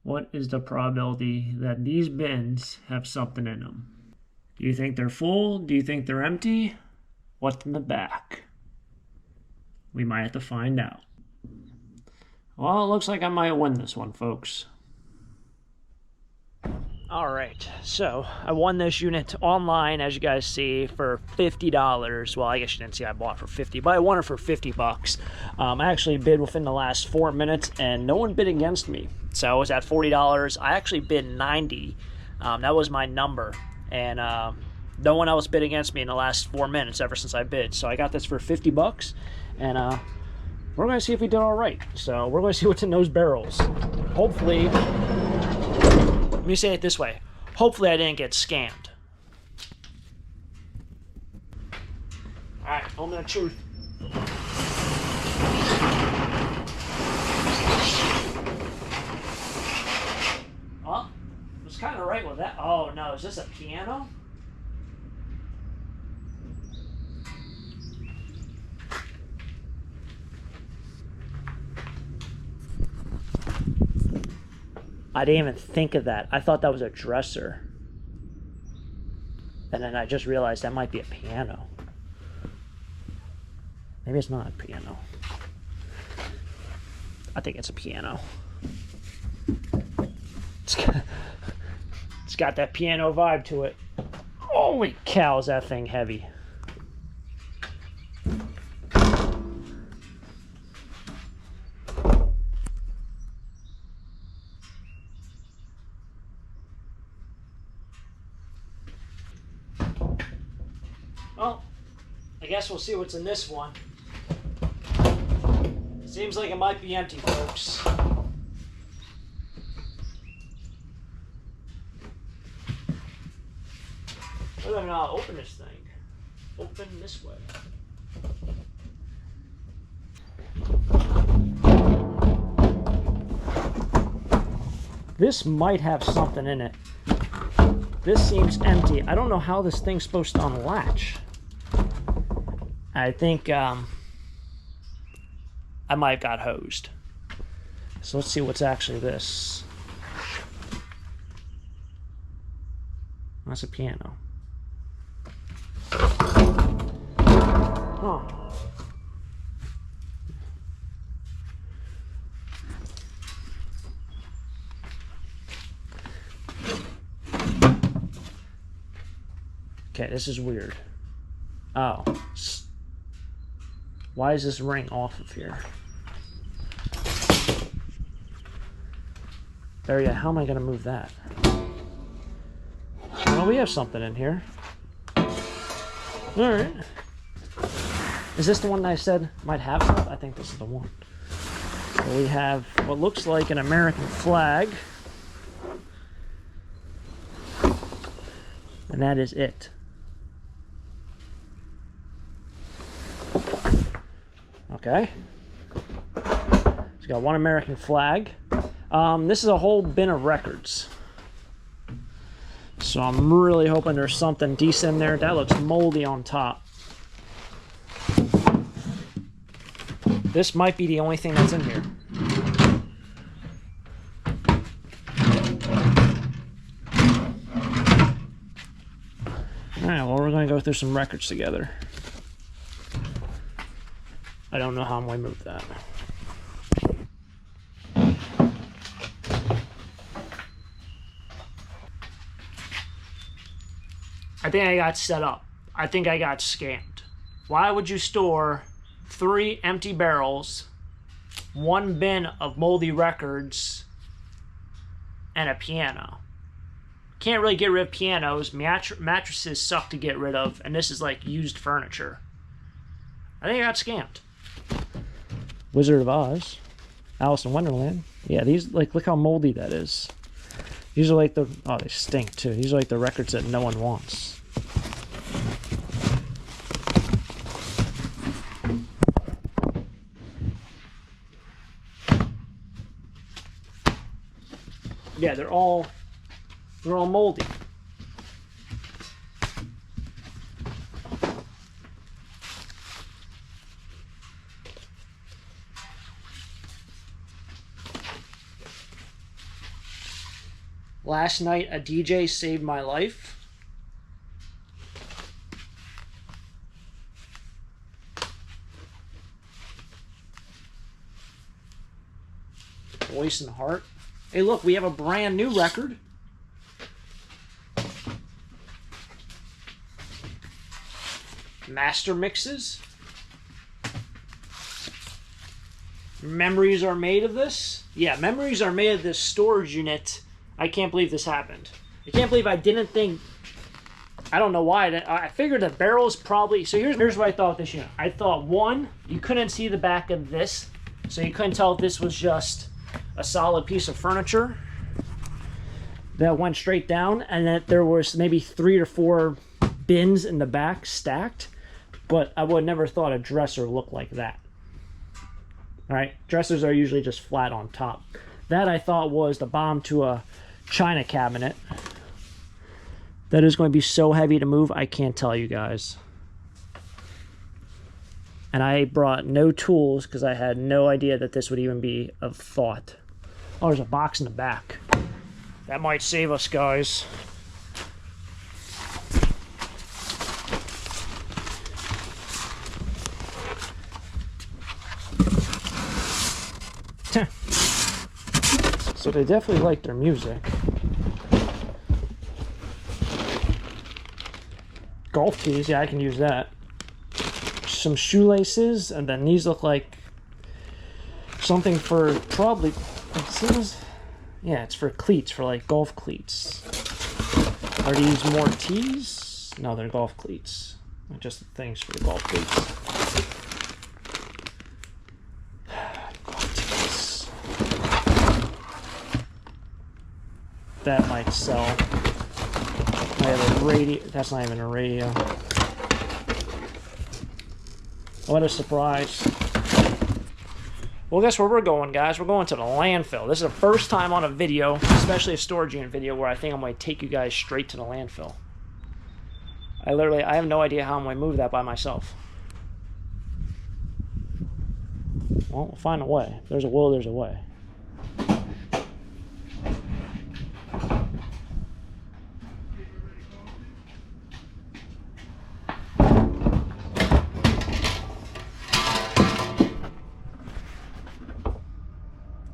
What is the probability that these bins have something in them? Do you think they're full? Do you think they're empty? What's in the back? We might have to find out. Well, it looks like I might win this one, folks. All right, so I won this unit online, as you guys see, for $50. Well, I guess you didn't see I bought for 50, but I won it for 50 bucks. I actually bid within the last 4 minutes, and no one bid against me. So I was at $40. I actually bid 90. That was my number, and no one else bid against me in the last 4 minutes ever since I bid. So I got this for 50 bucks, and we're going to see if we did all right. So we're going to see what's in those barrels. Hopefully... Let me say it this way. Hopefully I didn't get scammed. Alright, moment of truth. Oh, I was kind of right with that. Oh no, is this a piano? I didn't even think of that. I thought that was a dresser. And then I just realized that might be a piano. Maybe it's not a piano. I think it's a piano. It's got that piano vibe to it. Holy cow, is that thing heavy. Well, I guess we'll see what's in this one. Seems like it might be empty, folks. I don't even know how to open this thing. Open this way. This might have something in it. This seems empty. I don't know how this thing's supposed to unlatch. I think I might have got hosed. So let's see what's actually this. That's a piano. Huh. Okay, this is weird. Oh. Why is this ring off of here? There you go. How am I going to move that? Well, we have something in here. Alright. Is this the one that I said might have stuff? I think this is the one. So we have what looks like an American flag. And that is it. Okay. It's got one American flag. This is a whole bin of records. So I'm really hoping there's something decent in there. That looks moldy on top. This might be the only thing that's in here. Alright, well, we're going to go through some records together. I don't know how I'm going to move that. I think I got set up. I think I got scammed. Why would you store 3 empty barrels, 1 bin of moldy records, and a piano? Can't really get rid of pianos. Mattresses suck to get rid of, and this is like used furniture. I think I got scammed. Wizard of Oz, Alice in Wonderland. Yeah, these, like, look how moldy that is. These are like the, oh, they stink too. These are like the records that no one wants. Yeah, they're all moldy. Last night, a DJ saved my life. Voice and Heart. Hey, look, we have a brand new record. Master mixes. Memories are made of this. Yeah, memories are made of this storage unit. I can't believe this happened. I can't believe I didn't think. I don't know why. I figured the barrel's probably. So here's what I thought with this unit. I thought, one, you couldn't see the back of this, so you couldn't tell if this was just a solid piece of furniture that went straight down, and that there was maybe 3 or 4 bins in the back stacked. But I would never thought a dresser looked like that. All right, dressers are usually just flat on top. That I thought was the bomb to a china cabinet. That is going to be so heavy to move, I can't tell you guys. And I brought no tools because I had no idea that this would even be a thought. Oh, there's a box in the back. That might save us, guys. So they definitely like their music. Golf keys, yeah, I can use that. Some shoelaces, and then these look like something for probably, yeah, it's for cleats, for like golf cleats. Are these more tees? No, they're golf cleats. Just the things for the golf cleats. That might sell. I have a radio. That's not even a radio. What a surprise. Well, guess where we're going, guys? We're going to the landfill. This is the first time on a video, especially a storage unit video, where I think I'm going to take you guys straight to the landfill. I have no idea how I'm going to move that by myself. Well, we'll find a way. There's a will, there's a way.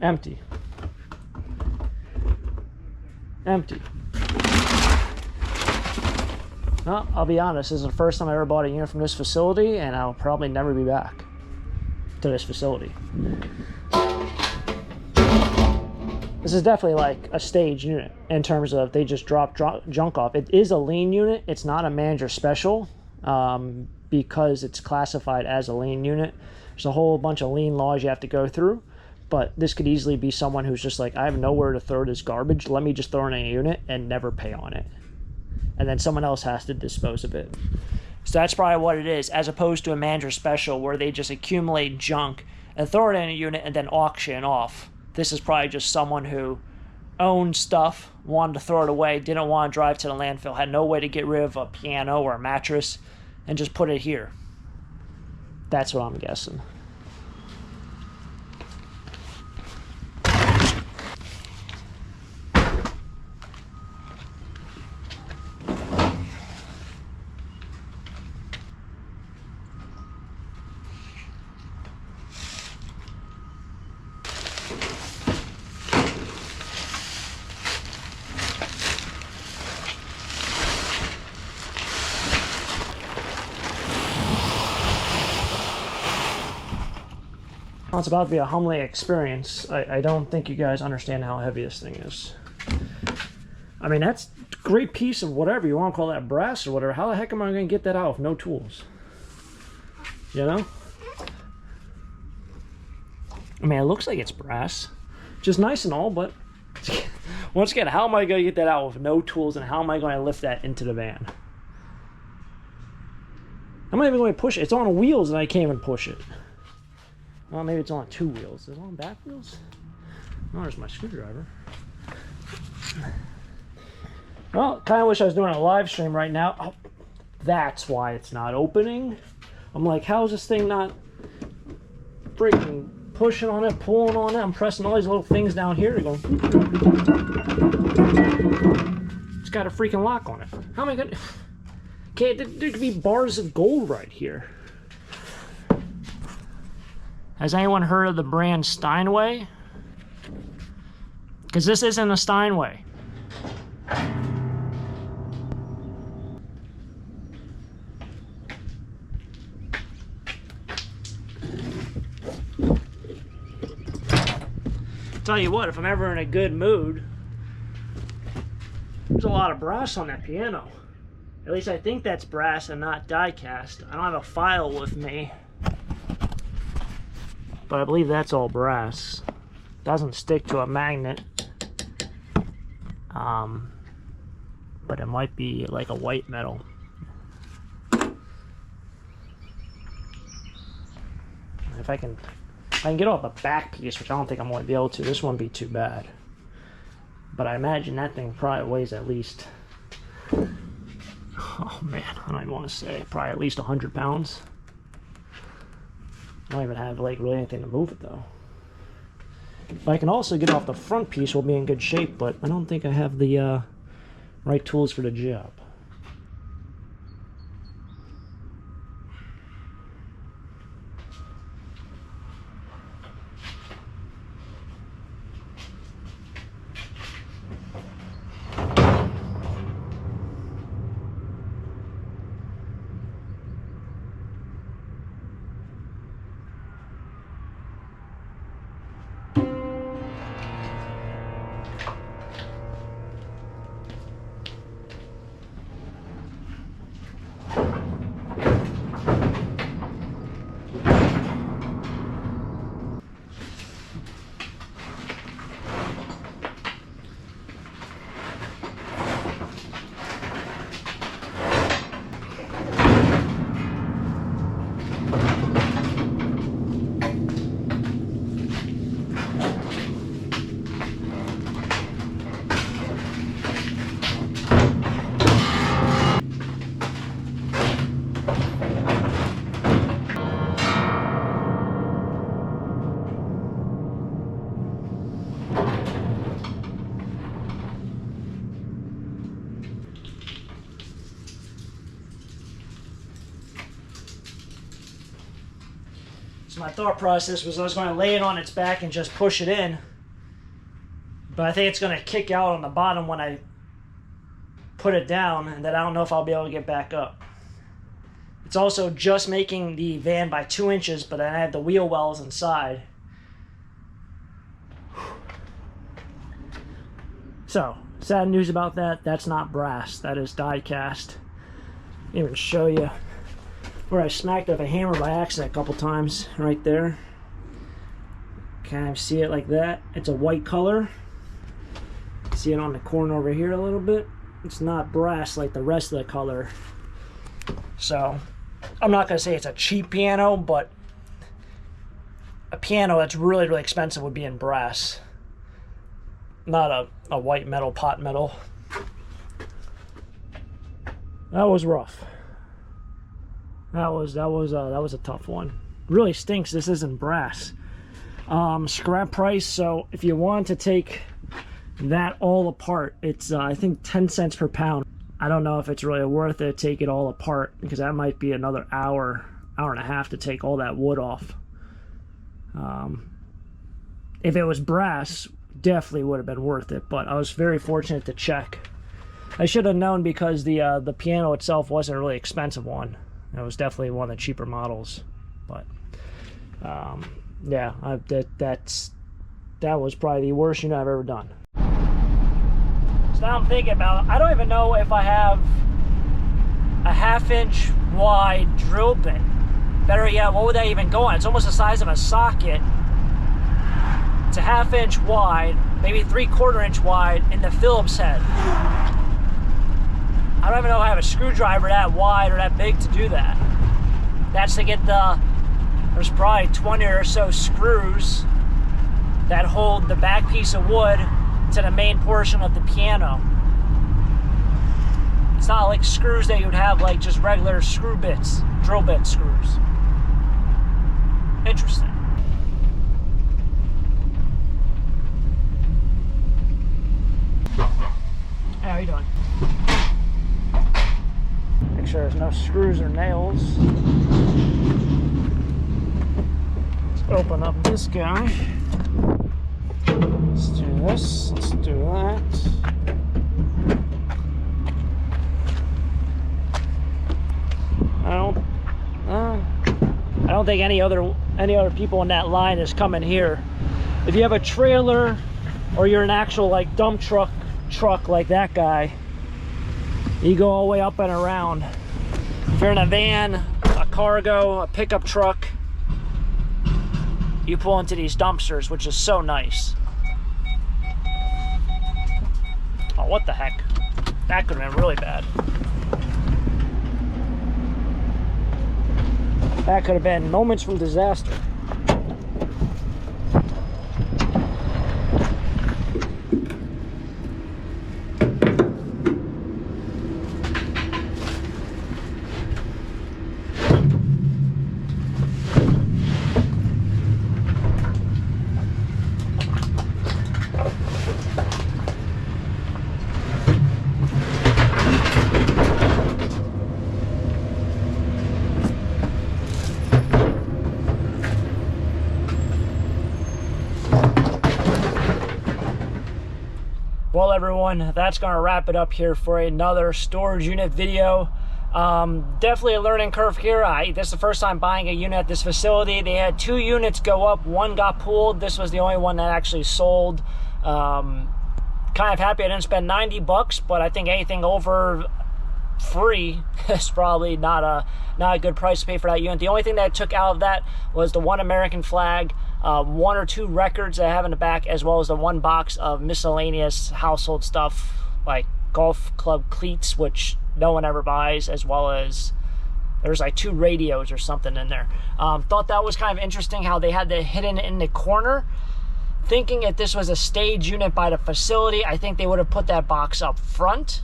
Empty. Empty. Well, I'll be honest, this is the first time I ever bought a unit from this facility, and I'll probably never be back to this facility. This is definitely like a stage unit in terms of they just drop junk off. It is a lean unit. It's not a manager special because it's classified as a lean unit. There's a whole bunch of lean laws you have to go through. But this could easily be someone who's just like, I have nowhere to throw this garbage. Let me just throw it in a unit and never pay on it. And then someone else has to dispose of it. So that's probably what it is, as opposed to a manager special where they just accumulate junk and throw it in a unit and then auction off. This is probably just someone who owned stuff, wanted to throw it away, didn't want to drive to the landfill, had no way to get rid of a piano or a mattress, and just put it here. That's what I'm guessing. It's about to be a humbling experience. I don't think you guys understand how heavy this thing is. I mean, that's a great piece of whatever you want to call that, brass or whatever. How the heck am I going to get that out with no tools? You know? I mean, it looks like it's brass. Just nice and all, but once again, how am I going to get that out with no tools, and how am I going to lift that into the van? I'm not even going to push it. It's on wheels and I can't even push it. Well, maybe it's on 2 wheels. Is it on back wheels? Oh, there's my screwdriver. Well, kind of wish I was doing a live stream right now. Oh, that's why it's not opening. I'm like, how is this thing not freaking pushing on it, pulling on it. I'm pressing all these little things down here. Going. It's got a freaking lock on it. How am I gonna? Okay, there could be bars of gold right here. Has anyone heard of the brand Steinway? Because this isn't a Steinway. Tell you what, if I'm ever in a good mood, there's a lot of brass on that piano. At least I think that's brass and not die cast. I don't have a file with me, but I believe that's all brass. Doesn't stick to a magnet, but it might be like a white metal. If I can get off the back piece, which I don't think I'm going to be able to, this won't be too bad. But I imagine that thing probably weighs at least, oh man, I don't even want to say, probably at least 100 pounds. I don't even have like really anything to move it though. If I can also get off the front piece, we'll be in good shape, but I don't think I have the right tools for the job. So my thought process was I was going to lay it on its back and just push it in. But I think it's going to kick out on the bottom when I put it down, and then I don't know if I'll be able to get back up. It's also just making the van by 2 inches, but then I have the wheel wells inside. So, sad news about that. That's not brass. That is die cast. I'll even show you where I smacked up a hammer by accident a couple times. Right there. Kind of see it like that. It's a white color. See it on the corner over here a little bit. It's not brass like the rest of the color. So, I'm not going to say it's a cheap piano, but a piano that's really, really expensive would be in brass. Not a white metal, pot metal. That was rough. That was a tough one. Really stinks this isn't brass. Scrap price, so if you want to take that all apart, it's I think 10 cents per pound. I don't know if it's really worth it to take it all apart, because that might be another hour and a half to take all that wood off. If it was brass, definitely would have been worth it, but I was very fortunate to check. I should have known, because the piano itself wasn't a really expensive one. It was definitely one of the cheaper models, but yeah, that was probably the worst unit I've ever done. So now I'm thinking about, I don't even know if I have a 1/2 inch wide drill bit. Better yet, what would that even go on? It's almost the size of a socket. It's a 1/2 inch wide, maybe 3/4 inch wide in the Phillips head. I don't even know if I have a screwdriver that wide or that big to do that. That's to get there's probably 20 or so screws that hold the back piece of wood to the main portion of the piano. It's not like screws that you would have like just regular screw bits, drill bit screws. Interesting. you doing? Make sure there's no screws or nails. Let's open up this guy. Let's do this. Let's do that. I don't think any other people in that line is coming here. If you have a trailer or you're an actual like dump truck like that guy, you go all the way up and around. If you're in a van, a cargo, a pickup truck, you pull into these dumpsters, which is so nice. Oh, what the heck? That could have been really bad. That could have been moments from disaster. Well, everyone, that's going to wrap it up here for another storage unit video. Definitely a learning curve here. This is the first time buying a unit at this facility. They had 2 units go up, 1 got pulled. This was the only one that actually sold. Kind of happy I didn't spend 90 bucks, but I think anything over free is probably not a good price to pay for that unit. The only thing that I took out of that was the 1 American flag, 1 or 2 records I have in the back, as well as the 1 box of miscellaneous household stuff like golf club cleats, which no one ever buys, as well as there's like 2 radios or something in there. Thought that was kind of interesting how they had that hidden in the corner. Thinking if this was a stage unit by the facility, I think they would have put that box up front,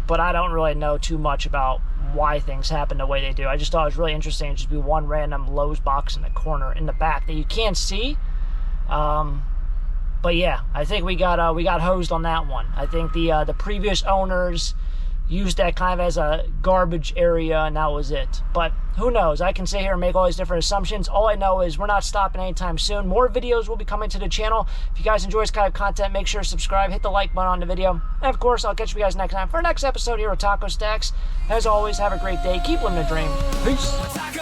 but I don't really know too much about why things happen the way they do. I just thought it was really interesting. It'd just be 1 random Lowe's box in the corner in the back that you can't see. But yeah, I think we got hosed on that one. I think the previous owners used that kind of as a garbage area, and that was it. But who knows? I can sit here and make all these different assumptions. All I know is we're not stopping anytime soon. More videos will be coming to the channel. If you guys enjoy this kind of content, make sure to subscribe, hit the like button on the video. And of course, I'll catch you guys next time for our next episode here at Taco Stacks. As always, have a great day. Keep living the dream. Peace.